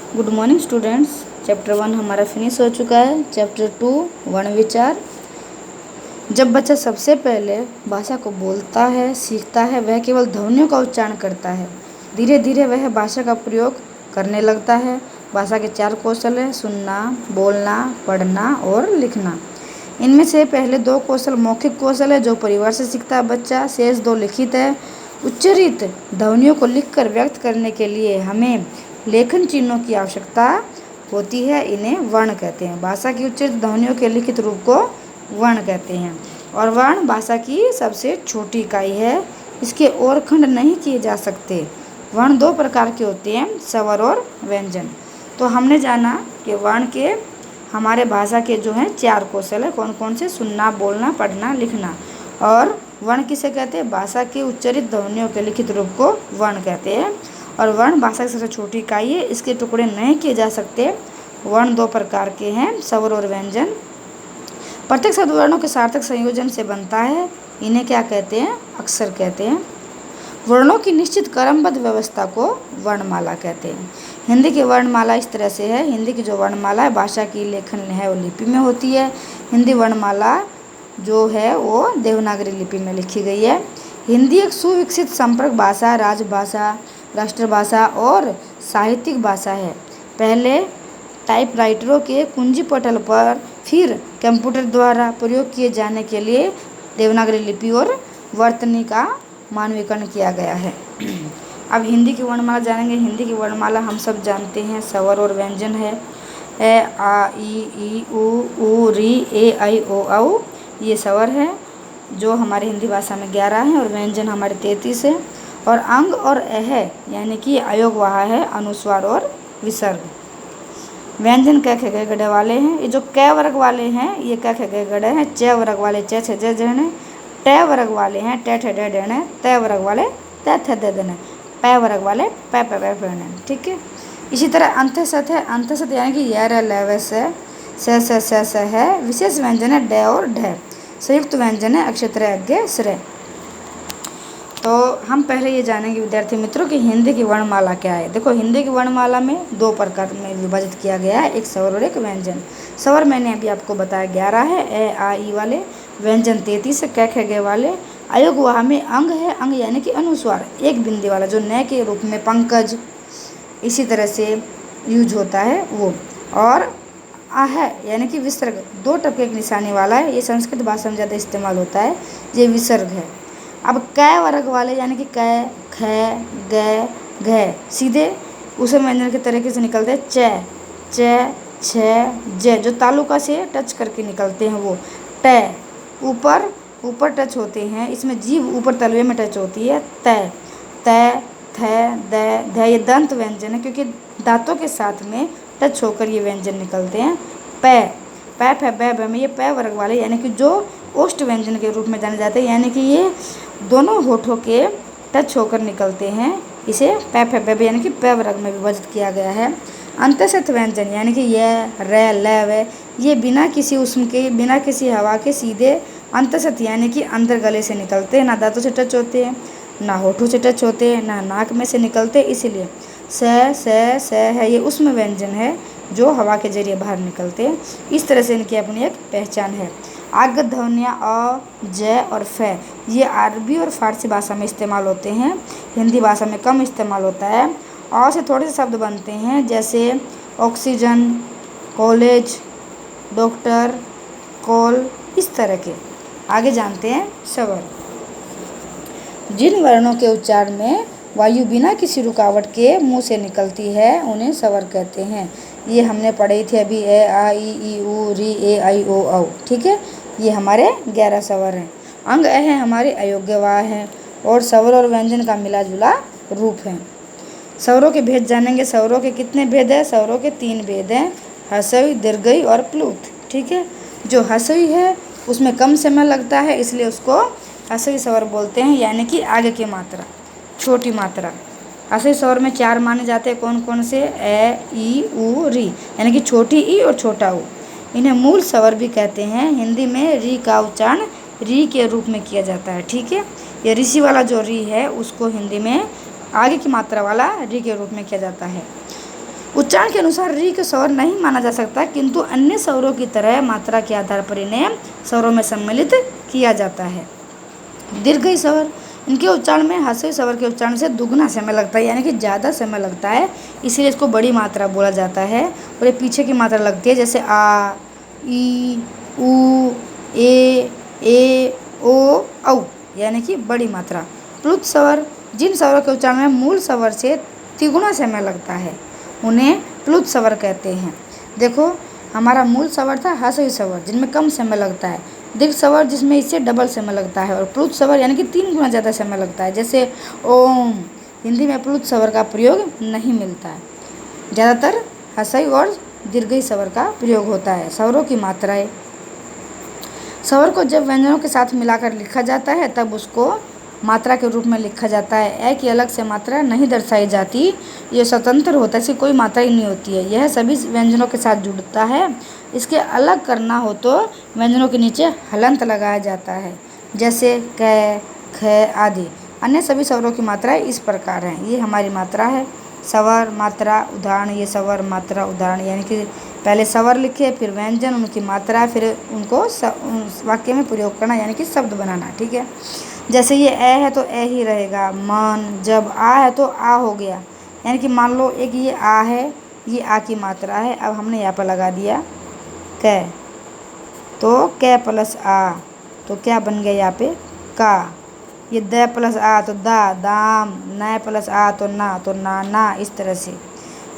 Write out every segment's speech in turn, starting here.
Good morning students. Chapter 1 हमारा finish हो चुका है। चैप्टर 2 वर्ण विचार। जब बच्चा सबसे पहले भाषा को बोलता है, सीखता है, वह केवल ध्वनियों का उच्चारण करता है। धीरे धीरे वह भाषा का प्रयोग करने लगता है। भाषा के 4 कौशल हैं: सुनना, बोलना, पढ़ना और लिखना। इनमें से पहले 2 कौशल मौखिक कौशल है जो परिवार से सीखता है बच्चा, शेष 2 लिखित है। उच्चरित ध्वनियों को लिखकर व्यक्त करने के लिए हमें लेखन चिन्हों की आवश्यकता होती है, इन्हें वर्ण कहते हैं। भाषा की उच्चरित ध्वनियों के लिखित रूप को वर्ण कहते हैं। और वर्ण भाषा की सबसे छोटी इकाई है, इसके और खंड नहीं किए जा सकते। वर्ण 2 प्रकार के होते हैं, स्वर और व्यंजन। तो हमने जाना कि वर्ण के हमारे भाषा के जो हैं 4 कौशल है, कौन कौन से: सुनना, बोलना, पढ़ना, लिखना। और वर्ण किसे कहते हैं? भाषा के उच्चरित ध्वनियों के लिखित रूप को वर्ण कहते हैं। और वर्ण भाषा की सबसे छोटी इकाई है, इसके टुकड़े नहीं किए जा सकते। वर्ण 2 प्रकार के हैं, स्वर और व्यंजन। प्रत्येक शब्द वर्णों के सार्थक संयोजन से बनता है, इन्हें क्या कहते हैं? अक्षर कहते हैं। वर्णों की निश्चित क्रमबद्ध व्यवस्था को वर्णमाला कहते हैं। हिंदी की वर्णमाला इस तरह से है। हिंदी की जो वर्णमाला है, भाषा की लेखन है वो लिपि में होती है। हिंदी वर्णमाला जो है वो देवनागरी लिपि में लिखी गई है। हिंदी एक सुविकसित संपर्क भाषा, राजभाषा, राष्ट्रभाषा और साहित्यिक भाषा है। पहले टाइपराइटरों के कुंजी पटल पर, फिर कंप्यूटर द्वारा प्रयोग किए जाने के लिए देवनागरी लिपि और वर्तनी का मानवीकरण किया गया है। अब हिंदी की वर्णमाला जानेंगे। हिंदी की वर्णमाला हम सब जानते हैं, स्वर और व्यंजन है। ए, आ, ई, उ, री, ए, आई, ओ, औ ये स्वर है जो हमारे हिंदी भाषा में 11 है, और व्यंजन हमारे 33 है। और अंग और अह यानी कि अयोगवाह है, अनुस्वार और विसर्ग। व्यंजन क, ख, ग, गड़े वाले हैं। ये जो क वर्ग वाले हैं ये क, ख, ग, गड़े हैं। च वर्ग वाले च, छ, ज, झ, ट वर्ग वाले हैं ट, ठ, ड, ढ, त वर्ग वाले त, थ, द, ध, प वर्ग वाले प, प, फ, ठीक है। इसी तरह अंत्यसत है। अंत्यसत यानी कि य, र, ल, व, स है। विशेष व्यंजन है ड और ढ। संयुक्त व्यंजन है अक्षत्र अज्ञ श्र। तो हम पहले ये जानेंगे विद्यार्थी मित्रों कि हिंदी की वर्णमाला क्या है। देखो, हिंदी की वर्णमाला में 2 प्रकार में विभाजित किया गया है, एक स्वर और एक व्यंजन। स्वर मैंने अभी आपको बताया 11 है, ए, आ, ई वाले। व्यंजन 33 है, क, ख, ग वाले। अयोगवाह में अंग है, अंग यानी कि अनुस्वार, एक बिंदी वाला जो न के रूप में पंकज इसी तरह से यूज होता है वो। और आह यानी कि विसर्ग, 2 टपके की निशानी वाला है, ये संस्कृत भाषा में ज़्यादा इस्तेमाल होता है, ये विसर्ग है। अब क वर्ग वाले यानी कि क, ख, ग, घ सीधे उस व्यंजन के तरीके से निकलते हैं। च, छ, ज जो तालुका से टच करके निकलते हैं वो। ट ऊपर टच होते हैं, इसमें जीभ ऊपर तलवे में टच होती है। त, थ, द, ध ये दंत व्यंजन है क्योंकि दांतों के साथ में टच होकर ये व्यंजन निकलते हैं। प, फ, ब में ये प वर्ग वाले यानी कि जो ओष्ठ व्यंजन के रूप में जाने जाते हैं, यानी कि ये दोनों होठों के टच होकर निकलते हैं, इसे प, फ, ब यानी कि प वर्ग में विभाजित किया गया है। अंतःस्थ व्यंजन यानी कि य, र, ल, व ये बिना किसी उष्म के, बिना किसी हवा के सीधे अंतःस्थ यानी कि अंदर गले से निकलते हैं, ना दांतों से टच होते हैं, ना होठों से टच होते हैं, ना नाक में से निकलते, इसीलिए स है, ये उष्म व्यंजन है जो हवा के जरिए बाहर निकलते हैं। इस तरह से इनकी अपनी एक पहचान है। आगत ध्वनियाँ अ, ज और फ ये अरबी और फारसी भाषा में इस्तेमाल होते हैं, हिंदी भाषा में कम इस्तेमाल होता है। अ से थोड़े से शब्द बनते हैं जैसे ऑक्सीजन, कॉलेज, डॉक्टर, कॉल, इस तरह के। आगे जानते हैं स्वर। जिन वर्णों के उच्चारण में वायु बिना किसी रुकावट के मुंह से निकलती है उन्हें स्वर कहते हैं। ये हमने पढ़ी थी अभी, ए, आ, ई, उ, री, ए, आई, ओ, औ, ठीक है। ये हमारे 11 स्वर हैं। अंग अह हमारे अयोग्यवाह हैं और स्वर और व्यंजन का मिला जुला रूप है। स्वरों के भेद जानेंगे। स्वरों के कितने भेद हैं? स्वरों के 3 भेद हैं, ह्रस्वी, दीर्घई और प्लुत, ठीक है। जो ह्रस्वी है उसमें कम समय लगता है, इसलिए उसको ह्रस्वी स्वर बोलते हैं, यानी कि आगे की मात्रा, छोटी मात्रा। ह्रस्वी स्वर में 4 माने जाते हैं, कौन कौन से? ए, ई, उ, री यानी कि छोटी ई और छोटा ऊ। इन्हें मूल स्वर भी कहते हैं। हिंदी में री का उच्चारण री के रूप में किया जाता है, ठीक है। ये ऋषि वाला जो री है उसको हिंदी में आगे की मात्रा वाला री के रूप में किया जाता है। उच्चारण के अनुसार री को स्वर नहीं माना जा सकता, किंतु अन्य स्वरों की तरह मात्रा के आधार पर इन्हें स्वरों में सम्मिलित किया जाता है। दीर्घई स्वर, इनके उच्चारण में ह्रस्व स्वर के उच्चारण से दुगना समय लगता है, यानी कि ज़्यादा समय लगता है, इसीलिए इसको बड़ी मात्रा बोला जाता है। और ये पीछे की मात्रा लगती है, जैसे आ, ई, ऊ, ए, ओ, औ, यानी कि बड़ी मात्रा। प्लुत स्वर, जिन स्वरों के उच्चारण में मूल स्वर से तिगुना समय लगता है उन्हें प्लुत स्वर कहते हैं। देखो, हमारा मूल स्वर था ह्रस्व स्वर, जिनमें कम समय लगता है। दीर्घ स्वर, जिसमें इससे डबल समय लगता है। और प्लुत स्वर यानी कि 3 गुना ज़्यादा समय लगता है, जैसे ओम। हिंदी में प्लुत स्वर का प्रयोग नहीं मिलता है, ज़्यादातर ह्रस्व और दीर्घई स्वर का प्रयोग होता है। स्वरों की मात्राएं, स्वर को जब व्यंजनों के साथ मिलाकर लिखा जाता है तब उसको मात्रा के रूप में लिखा जाता है। ए की अलग से मात्रा नहीं दर्शाई जाती, ये स्वतंत्र होता है, इसकी कोई मात्रा ही नहीं होती है। यह सभी व्यंजनों के साथ जुड़ता है। इसके अलग करना हो तो व्यंजनों के नीचे हलंत लगाया जाता है, जैसे क, ख आदि। अन्य सभी स्वरों की मात्राएं इस प्रकार हैं। ये हमारी मात्रा है, स्वर, मात्रा, उदाहरण। ये स्वर, मात्रा, उदाहरण, यानी कि पहले स्वर लिखे, फिर व्यंजन, उनकी मात्रा, फिर उनको वाक्य में प्रयोग करना, यानी कि शब्द बनाना। ठीक है, जैसे ये ए है तो ए ही रहेगा। मन, जब आ है तो आ हो गया, यानी कि मान लो एक ये आ है, ये आ की मात्रा है, अब हमने यहाँ पर लगा दिया क, तो क प्लस आ, तो क्या बन गया यहाँ पे का। ये द प्लस आ तो दा, दाम। न प्लस आ तो ना, तो ना। इस तरह से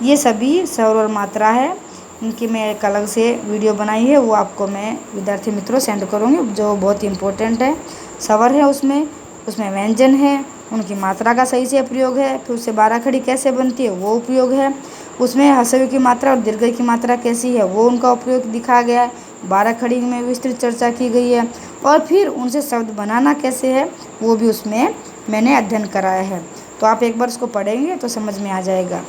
ये सभी स्वर और मात्रा है। इनकी मैं एक अलग से वीडियो बनाई है, वो आपको मैं विद्यार्थी मित्रों सेंड करूँगी, जो बहुत इंपॉर्टेंट है। स्वर है उसमें व्यंजन है, उनकी मात्रा का सही से प्रयोग है, फिर उससे 12 खड़ी कैसे बनती है वो उपयोग है, उसमें ह्रस्व की मात्रा और दीर्घ की मात्रा कैसी है वो उनका उपयोग दिखाया गया है। 12 खड़ी में विस्तृत चर्चा की गई है, और फिर उनसे शब्द बनाना कैसे है वो भी उसमें मैंने अध्ययन कराया है। तो आप एक बार उसको पढ़ेंगे तो समझ में आ जाएगा,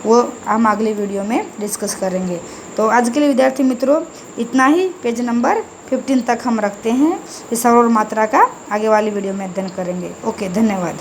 वो हम अगली वीडियो में डिस्कस करेंगे। तो आज के लिए विद्यार्थी मित्रों इतना ही। पेज नंबर 15 तक हम रखते हैं। इस स्वर और मात्रा का आगे वाली वीडियो में अध्ययन करेंगे। ओके, धन्यवाद।